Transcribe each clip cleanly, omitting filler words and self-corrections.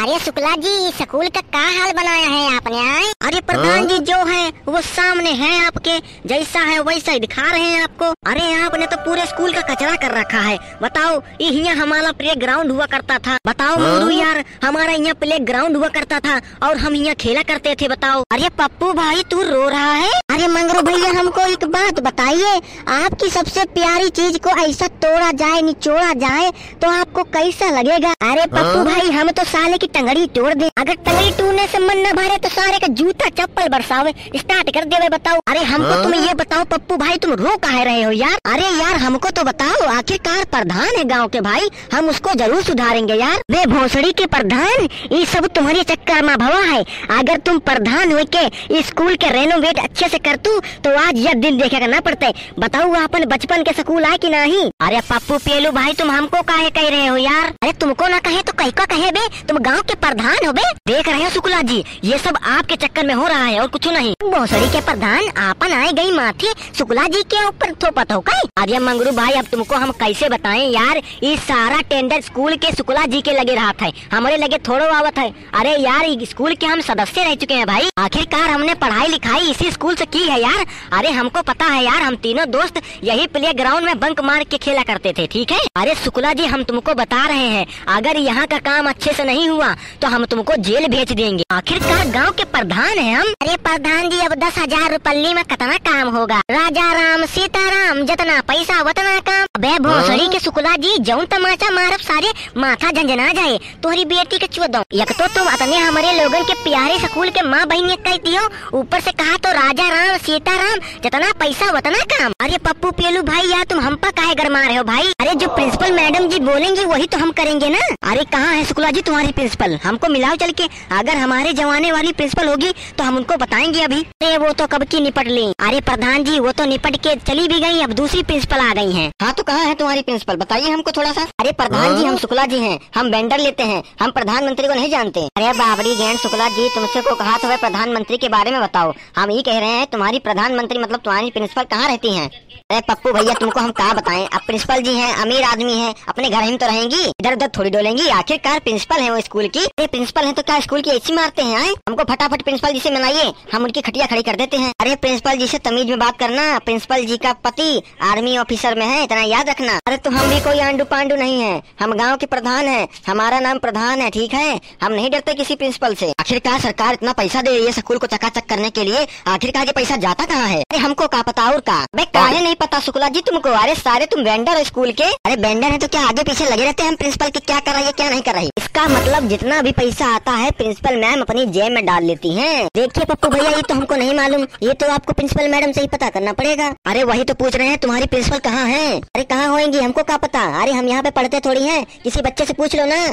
अरे शुक्ला जी, स्कूल का क्या हाल बनाया है आपने? आए अरे प्रधान जी जो है वो सामने है आपके, जैसा है वैसा ही दिखा रहे हैं आपको। अरे आपने तो पूरे स्कूल का कचरा कर रखा है। बताओ यहाँ हमारा प्ले ग्राउंड हुआ करता था। बताओ मंगरू यार, हमारा यहाँ प्ले ग्राउंड हुआ करता था और हम यहाँ खेला करते थे। बताओ। अरे पप्पू भाई तू रो रहा है? अरे मंगरू भैया हमको एक बात बताइए, आपकी सबसे प्यारी चीज को ऐसा तोड़ा जाए निचोड़ा जाए तो आपको कैसा लगेगा? अरे पप्पू भाई हम तो साले की टंगड़ी तोड़ दे। अगर टंगड़ी टूटने से मन न भरे तो सारे का जूता चप्पल बरसावे स्टार्ट कर दे। बताओ। अरे हमको तुम ये बताओ पप्पू भाई, तुम रो काहे रहे हो यार? अरे यार हमको तो बताओ, आखिरकार प्रधान है गाँव के भाई, हम उसको जरूर सुधारेंगे यार। वे भोसड़ी के प्रधान, ये सब तुम्हारे चक्कर में भवा है। अगर तुम प्रधान हो के स्कूल के रेनोवेट अच्छे से कर तू तो आज यह दिन देखेगा ना पड़ते। बताओ अपन बचपन के स्कूल आए कि नहीं? अरे पप्पू पेलू भाई तुम हमको काहे कह रहे हो यार? अरे तुमको ना कहे तो कहीं को कहे बे, तुम गांव के प्रधान हो बे। देख रहे हो शुक्ला जी, ये सब आपके चक्कर में हो रहा है और कुछ नहीं। भोसड़ी के प्रधान आपन आए गई माथे शुक्ला जी के ऊपर थोपत हो कहीं। अरे मंगरू भाई अब तुमको हम कैसे बताएं यार, ये सारा टेंडर स्कूल के शुक्ला जी के लगे रहा था, हमारे लगे थोड़ो आवत है। अरे यार स्कूल के हम सदस्य रह चुके हैं भाई, आखिरकार हमने पढ़ाई लिखाई इसी स्कूल से की है यार। अरे हमको पता है यार, हम तीनों दोस्त यही प्ले ग्राउंड में बंक मार के खेला करते थे, ठीक है? अरे शुक्ला जी हम तुमको बता रहे हैं, अगर यहाँ का काम अच्छे से नहीं हुआ तो हम तुमको जेल भेज देंगे। आखिरकार गांव के प्रधान हैं हम। अरे प्रधान जी अब 10,000 रुपये में कितना काम होगा? राजा राम सीता राम, जितना पैसा उतना काम। अबे भोसड़ी के शुक्ला जी, जौन तमाचा मारब सारे माथा झंझना जाए। तुम्हारी बेटी के चुदो, एक तो तुम अपने हमारे लोगन के प्यारे स्कूल के माँ बहन कहती हो, ऊपर से कहा तो राजा राम सीता राम, जितना पैसा उतना काम। अरे पप्पू पेलू भाई यार तुम हम पर काहे गरमा रहे हो भाई? अरे जो प्रिंसिपल मैडम जी बोलेंगी वही तो हम करेंगे ना। अरे कहाँ है शुक्ला जी तुम्हारी प्रिंसिपल? हमको मिलाओ चल के, अगर हमारे जमाने वाली प्रिंसिपल होगी तो हम उनको बताएंगे अभी। अरे वो तो कब की निपट ली। अरे प्रधान जी वो तो निपट के चली भी गई, अब दूसरी प्रिंसिपल आ गई है। हाँ तो कहाँ है तुम्हारी प्रिंसिपल, बताइए हमको थोड़ा सा। अरे प्रधान जी हम शुक्ला जी हैं, हम वेंडर लेते हैं, हम प्रधानमंत्री को नहीं जानते। अरे बाबरी गैंड शुक्ला जी, तुमसे को कहा तो प्रधानमंत्री के बारे में बताओ। हम ये कह रहे हैं तुम्हारी प्रधानमंत्री मतलब तुम्हारी प्रिंसिपल कहाँ रहती हैं? अरे पप्पू भैया तुमको हम कहाँ बताएं, अब प्रिंसिपल जी हैं, अमीर आदमी हैं, अपने घर ही तो रहेंगी, इधर उधर थोड़ी डोलेंगी। आखिरकार प्रिंसिपल है वो स्कूल की। अरे प्रिंसिपल है तो क्या स्कूल की ऐसी मारते हैं? आए हमको फटाफट प्रिंसिपल जी से मिलाइए, हम उनकी खटिया खड़ी कर देते हैं। अरे प्रिंसिपल जी से तमीज में बात करना, प्रिंसिपल जी का पति आर्मी ऑफिसर में है, इतना याद रखना। अरे तो हम भी कोई आंडू पांडू नहीं है, हम गाँव के प्रधान है, हमारा नाम प्रधान है, ठीक है? हम नहीं डरते किसी प्रिंसिपल से। आखिरकार सरकार इतना पैसा दे रही है स्कूल को चकाचक करने के लिए, आखिरकार ये पैसा जाता कहाँ है? अरे हमको क्या पता और का काहे नहीं पता शुक्ला जी तुमको? अरे सारे तुम वेंडर हो स्कूल के। अरे वेंडर है तो क्या आगे पीछे लगे रहते हैं हम प्रिंसिपल के क्या कर रही है क्या नहीं कर रही? इसका मतलब जितना भी पैसा आता है प्रिंसिपल मैम अपनी जेब में डाल लेती हैं। देखिए पप्पू भैया ये तो हमको नहीं मालूम, ये तो आपको प्रिंसिपल मैडम से ही पता करना पड़ेगा। अरे वही तो पूछ रहे हैं तुम्हारी प्रिंसिपल कहाँ है? अरे कहाँ होंगी हमको क्या पता? अरे हम यहाँ पे पढ़ते थोड़ी हैं, किसी बच्चे से पूछ लो ना।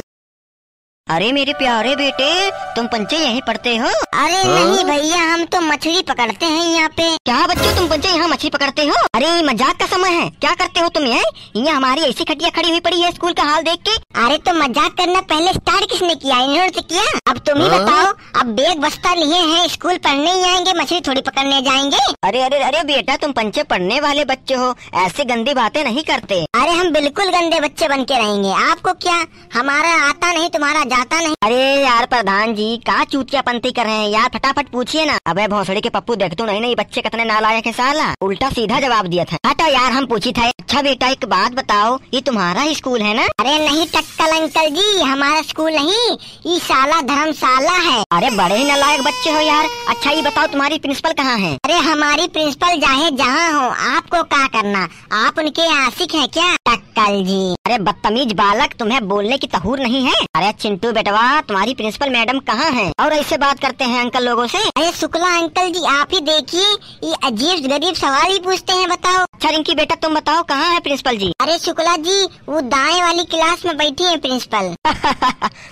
अरे मेरे प्यारे बेटे तुम पंचे यहीं पढ़ते हो? अरे नहीं भैया हम तो मछली पकड़ते हैं यहाँ पे। क्या बच्चों तुम पंचे यहाँ मछली पकड़ते हो? अरे मजाक का समय है, क्या करते हो तुम यहाँ हमारी ऐसी खटिया खड़ी हुई पड़ी है स्कूल का हाल देख के। अरे तो मजाक करना पहले स्टार्ट किसने किया? इन्होंने तो किया। अब तुम ही बताओ, अब बैग बस्ता लिए हैं, स्कूल पढ़ने ही आएंगे, मछली थोड़ी पकड़ने जाएंगे? अरे अरे अरे बेटा तुम पंचे पढ़ने वाले बच्चे हो, ऐसे गंदी बातें नहीं करते। अरे हम बिल्कुल गंदे बच्चे बन के रहेंगे, आपको क्या? हमारा आता नहीं तुम्हारा जाता नहीं। अरे यार प्रधान जी का चूतियापंती कर रहे हैं यार, फटाफट पूछिए ना। अबे भोसड़ी के पप्पू देख तू नहीं बच्चे कितने नालायक है साला, उल्टा सीधा जवाब दिया था। हटा यार हम पूछी था। अच्छा बेटा एक बात बताओ, ये तुम्हारा ही स्कूल है ना? अरे नहीं टक्कल अंकल जी, हमारा स्कूल नहीं, ये शाला धर्मशाला है। अरे बड़े ही नालायक बच्चे हो यार। अच्छा ये बताओ तुम्हारी प्रिंसिपल कहाँ है? अरे हमारी प्रिंसिपल चाहे जहाँ हो, आपको क्या करना? आप उनके आशिक है क्या टक्कल जी? अरे बदतमीज बालक, तुम्हें बोलने की तहूर नहीं है? अरे चिंटू बेटवा तुम्हारी प्रिंसिपल मैडम कहाँ है और ऐसे बात करते हैं अंकल लोगों से? अरे शुक्ला अंकल जी आप ही देखिए, ये अजीब गरीब सवाल ही पूछते हैं, बताओ। अच्छा रिंकी बेटा तुम बताओ कहाँ है प्रिंसिपल जी? अरे शुक्ला जी वो दाएं वाली क्लास में बैठी है प्रिंसिपल।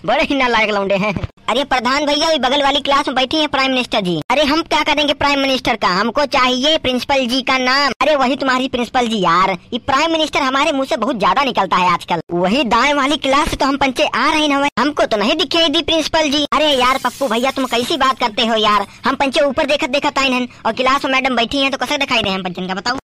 बड़े ही नालायक लौंडे हैं। अरे प्रधान भैया बगल वाली क्लास में बैठी है प्राइम मिनिस्टर जी। अरे हम क्या करेंगे प्राइम मिनिस्टर का, हमको चाहिए प्रिंसिपल जी का नाम। अरे वही तुम्हारी प्रिंसिपल जी यार, ये प्राइम मिनिस्टर हमारे मुंह से बहुत ज्यादा निकलता है आजकल। वही दाएं वाली क्लास से तो हम पंचे आ रहे हैं, हमको तो नहीं दिखाई दी प्रिंसिपल जी। अरे यार पप्पू भैया तुम कैसी बात करते हो यार, हम पंचे ऊपर देखत देखत आए हैं और क्लास में मैडम बैठी है तो कैसे दिखाई दे हम पंचन का बताओ?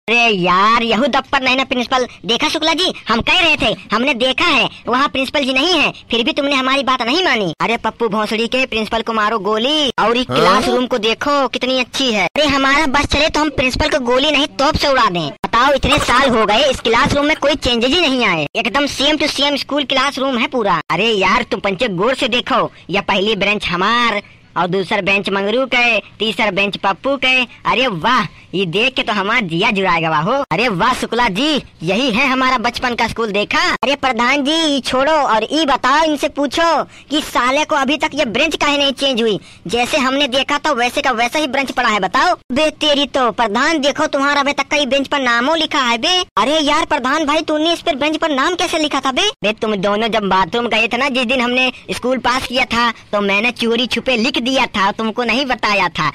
अरे यार यहू दफ्तर नहीं ना प्रिंसिपल। देखा शुक्ला जी, हम कह रहे थे, हमने देखा है वहाँ प्रिंसिपल जी नहीं है, फिर भी तुमने हमारी बात नहीं मानी। अरे पप्पू भोसड़ी के, प्रिंसिपल को मारो गोली। और इस क्लासरूम को देखो कितनी अच्छी है। अरे हमारा बस चले तो हम प्रिंसिपल को गोली नहीं तोप से उड़ा दें। बताओ, इतने साल हो गए इस क्लासरूम में कोई चेंजेस ही नहीं आए, एकदम same to same school classroom है पूरा। अरे यार तुम पंचे गौर से देखो, यह पहली बेंच हमार और दूसरा बेंच मंगरू के, तीसरा बेंच पप्पू के। अरे वाह, ये देख के तो हमारा जिया जुड़ाएगा वाहो। अरे वाह शुक्ला जी, यही है हमारा बचपन का स्कूल। देखा? अरे प्रधान जी ये छोड़ो और ये बताओ, इनसे पूछो कि साले को अभी तक ये बेंच काहे नहीं चेंज हुई? जैसे हमने देखा था वैसे का वैसा ही बेंच पड़ा है। बताओ बे तेरी तो। प्रधान देखो, तुम्हारा अभी तक का बेंच पर नामों लिखा है बे। अरे यार प्रधान भाई, तूने इस पर बेंच पर नाम कैसे लिखा था बे? बे तुम दोनों जब बाथरूम गए थे ना जिस दिन हमने स्कूल पास किया था, तो मैंने चोरी छुपे लिख दिया था, तुमको नहीं बताया था।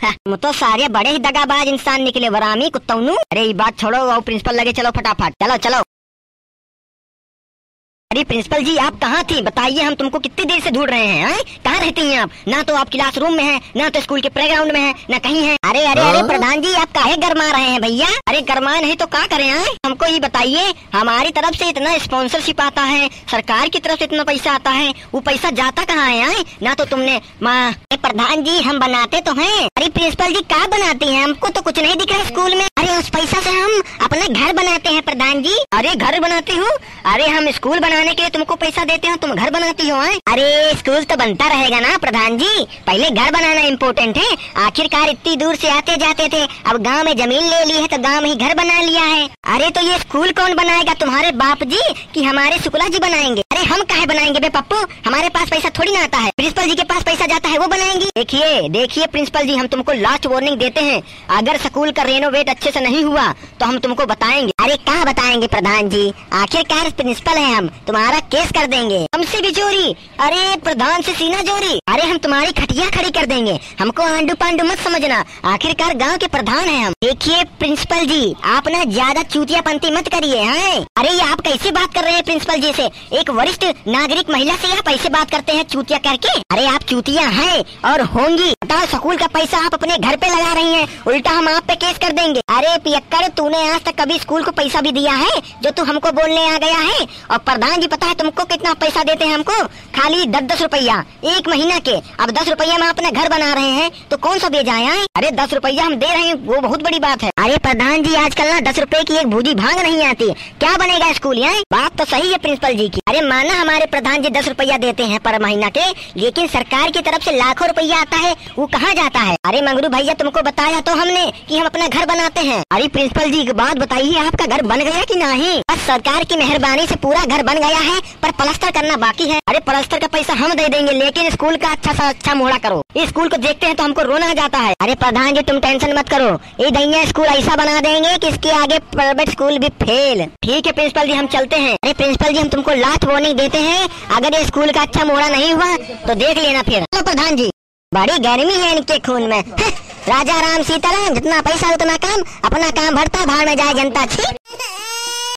तुम तो सारे बड़े ही दगाबाज इंसान निकले, वरामी कुत्तौनू। अरे ये बात छोड़ो, वो प्रिंसिपल लगे, चलो फटाफट चलो चलो। अरे प्रिंसिपल जी आप कहाँ थी बताइए, हम तुमको कितनी देर से ढूंढ रहे हैं। कहाँ रहती हैं आप? ना तो आप क्लासरूम में हैं, ना तो स्कूल के प्लेग्राउंड में हैं, ना कहीं हैं। अरे अरे अरे प्रधान जी आप काहे गरमा रहे हैं भैया? अरे गरमा नहीं तो क्या करें? हमको ये बताइए, हमारी तरफ से इतना स्पॉन्सरशिप आता है, सरकार की तरफ से इतना पैसा आता है, वो पैसा जाता कहाँ है? ना तो तुमने माँ। प्रधान जी हम बनाते तो हैं। अरे प्रिंसिपल जी क्या बनाती हैं? हमको तो कुछ नहीं दिख रहा स्कूल में। अरे उस पैसा से हम अपना घर बनाते हैं प्रधान जी। अरे घर बनाते हो? अरे हम स्कूल बनाने के लिए तुमको पैसा देते हैं, तुम घर बनाती हो? अरे स्कूल तो बनता रहेगा ना प्रधान जी, पहले घर बनाना इम्पोर्टेंट है। आखिरकार इतनी दूर से आते जाते थे, अब गांव में जमीन ले ली है तो गांव में ही घर बना लिया है। अरे तो ये स्कूल कौन बनाएगा, तुम्हारे बाप जी कि हमारे शुक्ला जी बनाएंगे? अरे हम काहे बनाएंगे बे पप्पू, हमारे पास पैसा थोड़ी ना आता है, प्रिंसिपल जी के पास पैसा जाता है, वो बनाएंगे। देखिए देखिए प्रिंसिपल जी, हम तुमको लास्ट वार्निंग देते हैं, अगर स्कूल का रेनोवेट अच्छे से नहीं हुआ तो हम तुमको बताएंगे। अरे क्या बताएंगे प्रधान जी, आखिरकार प्रिंसिपल है हम, तुम्हारा केस कर देंगे। हमसे भी चोरी? अरे प्रधान से सीना चोरी? अरे हम तुम्हारी खटिया खड़ी कर देंगे, हमको आंडू पांडू मत समझना, आखिरकार गांव के प्रधान हैं हम। देखिए प्रिंसिपल जी आप ना ज्यादा चूतियापंती मत करिए हैं। अरे ये आप कैसे बात कर रहे हैं प्रिंसिपल जी से? एक वरिष्ठ नागरिक महिला से आप ऐसे बात करते हैं चूतिया करके? अरे आप चूतिया हैं और होंगी। बताओ, स्कूल का पैसा आप अपने घर पे लगा रही हैं, उल्टा हम आप पे केस कर देंगे। अरे पियक्कड़, तूने आज तक कभी स्कूल को पैसा भी दिया है जो तू हमको बोलने आ गया है? और प्रधान जी पता है तुमको कितना पैसा देते हैं हमको? खाली 10-10 रुपया एक महीना के। अब 10 रुपया में अपना घर बना रहे हैं तो कौन सा बेच आए? अरे 10 रुपया हम दे रहे हैं, वो बहुत बड़ी बात है। अरे प्रधान जी आजकल ना 10 रुपए की एक भूजी भांग नहीं आती, क्या बनेगा स्कूल यहाँ? बात तो सही है प्रिंसिपल जी की। अरे माना हमारे प्रधान जी 10 रुपया देते हैं पर महीना के, लेकिन सरकार की तरफ से लाखों रुपया आता है, वो कहाँ जाता है? अरे मंगरू भैया तुमको बताया तो हमने कि हम अपना घर बनाते हैं। अरे प्रिंसिपल जी एक बात बताइए, आपका घर बन गया कि नहीं? बस सरकार की मेहरबानी से पूरा घर बन गया है, पर प्लास्टर करना बाकी है। अरे प्लास्टर का पैसा हम दे देंगे, लेकिन स्कूल का अच्छा सा अच्छा मोड़ा करो। इस स्कूल को देखते हैं तो हमको रोना आ जाता है। अरे प्रधान जी तुम टेंशन मत करो, ये दैया स्कूल ऐसा बना देंगे कि इसके आगे प्राइवेट स्कूल भी फेल। ठीक है प्रिंसिपल जी हम चलते हैं। अरे प्रिंसिपल जी हम तुमको लास्ट वार्निंग देते हैं, अगर ये स्कूल का अच्छा मोड़ा नहीं हुआ तो देख लेना फिर। तो प्रधान जी बड़ी गर्मी है इनके खून में। राजा राम सीताराम, जितना पैसा उतना काम, अपना काम भरता भाड़ में जाए जनता। छी।